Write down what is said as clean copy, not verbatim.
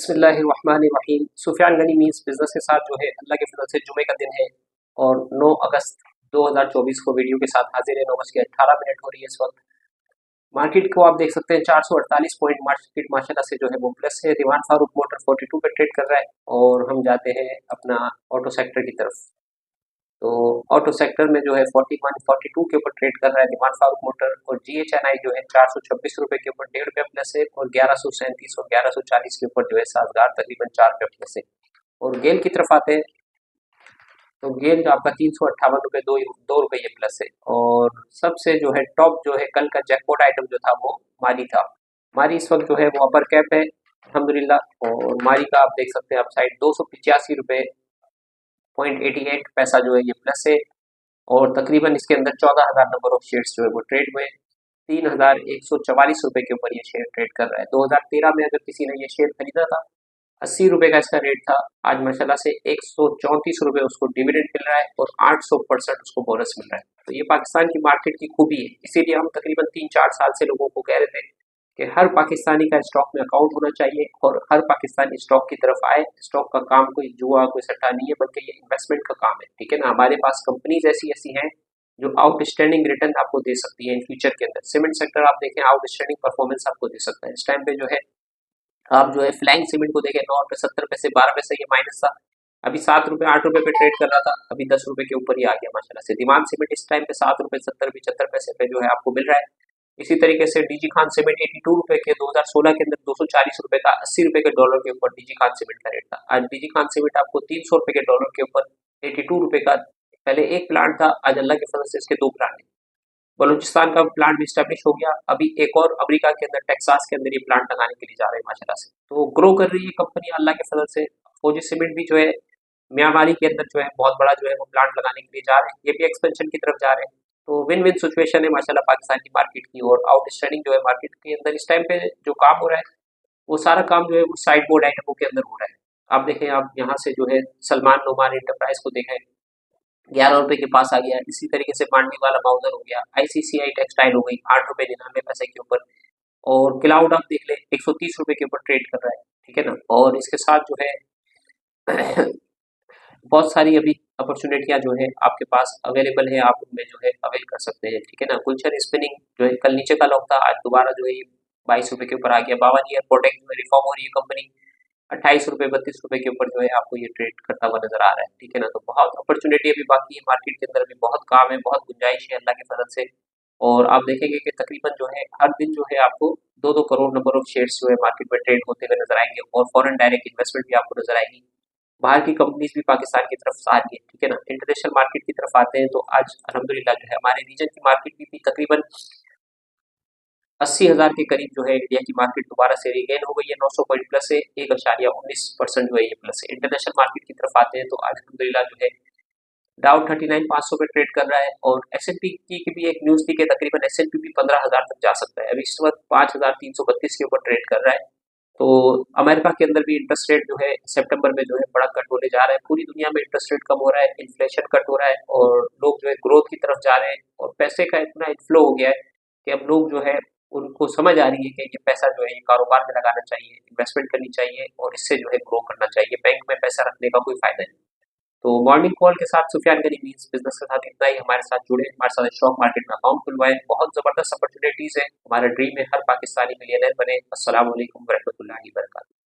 बिस्मिल्लाहिर्रहमानिर्रहीम। Sufiyan Ghani means business के साथ जो है अल्लाह के फजल से जुमे का दिन है और 9 अगस्त 2024 को वीडियो के साथ हाजिर है। 9:18 हो रही है इस वक्त। मार्केट को आप देख सकते हैं 448 पॉइंट मार्केट माशाल्लाह से जो है वो प्लस है। दीवान फारूक मोटर 42 पे ट्रेड कर रहा है और हम जाते हैं अपना ऑटो सेक्टर की तरफ। तो ऑटो सेक्टर में जो है 41 42 के ऊपर ट्रेड कर रहा है दीवान फारूक मोटर और GHNI जो है 426 रुपए के ऊपर 1.5 रुपया प्लस है और 1137 और 1140 के ऊपर जो है साजगार तकरीबन 4 रुपया प्लस है। और गेल की तरफ आते हैं तो गेल जो आपका 358 रुपये 2 रुपये प्लस है। और सबसे जो है टॉप जो है कल का जैकपॉट आइटम जो था वो मारी था। मारी इस वक्त जो है वो अपर कैप है अल्हम्दुलिल्लाह। और मारी का आप देख सकते हैं अपसाइड 285 रुपये 0.88 जो है ये प्लस है। और तकरीबन इसके अंदर 14,000 नंबर ऑफ शेयर्स जो है वो ट्रेड हुए। 3,144 रुपये के ऊपर ये शेयर ट्रेड कर रहा है। 2013 में अगर किसी ने ये शेयर खरीदा था 80 रुपये का इसका रेट था। आज माशाल्लाह से 134 रुपये उसको डिविडेंड मिल रहा है और 800% उसको बोनस मिल रहा है। तो ये पाकिस्तान की मार्केट की खूबी है। इसीलिए हम तकरीबन 3-4 साल से लोगों को कह रहे थे कि हर पाकिस्तानी का स्टॉक में अकाउंट होना चाहिए और हर पाकिस्तानी स्टॉक की तरफ आए। स्टॉक का काम कोई जुआ कोई सट्टा नहीं है बल्कि ये इन्वेस्टमेंट का काम है, ठीक है ना। हमारे पास कंपनीज ऐसी ऐसी हैं जो आउटस्टैंडिंग रिटर्न आपको दे सकती है इन फ्यूचर के अंदर। सीमेंट सेक्टर आप देखें आउटस्टैंडिंग परफॉर्मेंस आपको दे सकता है। इस टाइम पे जो है आप जो है फ्लाइंग सीमेंट को देखें 9 रुपये 70 पैसे 12 पैसे ये माइनस था। अभी 7 रुपये 8 रुपये पे ट्रेड कर रहा था, अभी 10 रुपये के ऊपर ही आ गया माशाल्लाह से। दीवान सीमेंट इस टाइम पे 7 रुपये 70 75 पैसे पे जो है आपको मिल रहा है। इसी तरीके से डीजी खान सीमेंट 82 रुपये के 2016 के अंदर 240 रुपये का 80 रुपये के डॉलर के ऊपर डीजी खान सीमेंट का रेट था। आज डीजी खान सीमेंट आपको 300 रुपये के डॉलर के ऊपर 82 रुपये का। पहले एक प्लांट था, आज अल्लाह के फजल से इसके 2 प्लांट है। बलूचिस्तान का प्लांट भी स्टैब्लिश हो गया, अभी एक और अमेरिका के अंदर टेक्सास के अंदर ये प्लांट लगाने के लिए जा रहे हैं माशाल्लाह से। तो ग्रो कर रही है कंपनी अल्लाह के फजल से। फौजी सीमेंट भी जो है म्यांमारी के अंदर जो है बहुत बड़ा जो है वो प्लांट लगाने के लिए जा रहे हैं, ये भी एक्सपेंशन की तरफ जा रहे हैं। तो विन विन सिचुएशन है माशाल्लाह पाकिस्तान की मार्केट की। और आउटस्टैंडिंग जो है मार्केट के अंदर इस टाइम पे जो काम हो रहा है वो सारा काम जो है वो साइड बोर्ड आइटमों के अंदर हो रहा है। आप देखें, आप यहाँ से जो है सलमान नोमान एंटरप्राइज को देखें 11 रुपये के पास आ गया। इसी तरीके से मांडवी वाला माउजर हो गया, ICCI टेक्सटाइल हो गई 8 रुपये 99 पैसे के ऊपर। और क्लाउड आप देख ले 130 रुपये के ऊपर ट्रेड कर रहा है, ठीक है ना। और इसके साथ जो है बहुत सारी अभी अपॉर्चुनिटियां जो है आपके पास अवेलेबल है, आप उनमें जो है अवेल कर सकते हैं, ठीक है ना। गुलशन स्पिनिंग जो है कल नीचे का लॉक था, आज दोबारा जो है 22 रुपये के ऊपर आ गया। बावन ईयर प्रोटेक्ट में रिफॉर्म हो रही है कंपनी 28 रुपये 32 रुपये के ऊपर जो है आपको ये ट्रेड करता हुआ नजर आ रहा है, ठीक है ना। तो बहुत अपॉर्चुनिटी अभी बाकी है मार्केट के अंदर, अभी बहुत काम है, बहुत गुंजाइश है अल्लाह की फजल से। और आप देखेंगे कि तकरीबन जो है हर दिन जो है आपको 2-2 करोड़ नंबर ऑफ शेयर्स जो है मार्केट में ट्रेड होते हुए नजर आएंगे। और फॉरेन डायरेक्ट इन्वेस्टमेंट भी आपको नजर आएगी, बाहर की कंपनीज भी पाकिस्तान की तरफ आ रही है, ठीक है ना। इंटरनेशनल मार्केट की तरफ आते हैं तो आज अल्हम्दुलिल्लाह जो है हमारे रीजन की मार्केट भी तकरीबन 80,000 के करीब जो है इंडिया की मार्केट दोबारा से रिगेन हो गई है। 900 पॉइंट प्लस है, 1.19% जो है ये प्लस है। इंटरनेशनल मार्केट की तरफ आते हैं तो आज अल्हम्दुलिल्लाह जो है डाउ 39,500 पे ट्रेड कर रहा है। और S&P की भी एक न्यूज थी कि तकरीबन S&P भी 15,000 तक जा सकता है, अभी इस वक्त 5,332 के ऊपर ट्रेड कर रहा है। तो अमेरिका के अंदर भी इंटरेस्ट रेट जो है सितंबर में जो है बड़ा कट होने जा रहा है। पूरी दुनिया में इंटरेस्ट रेट कम हो रहा है, इन्फ्लेशन कट हो रहा है और लोग जो है ग्रोथ की तरफ जा रहे हैं। और पैसे का इतना इन्फ्लो हो गया है कि अब लोग जो है उनको समझ आ रही है कि ये पैसा जो है ये कारोबार में लगाना चाहिए, इन्वेस्टमेंट करनी चाहिए और इससे जो है ग्रो करना चाहिए। बैंक में पैसा रखने का कोई फायदा नहीं। तो मॉर्निंग कॉल के साथ सुफियान गनी मीन्स बिजनेस के साथ इतना ही। हमारे साथ जुड़े, हमारे साथ स्टॉक मार्केट में अकाउंट खुलवाएं, बहुत जबरदस्त अपॉर्चुनिटीज है। हमारा ड्रीम है हर पाकिस्तानी मिलियनर बने। अस्सलाम वालेकुम रहमतुल्लाहि व बरकातहू।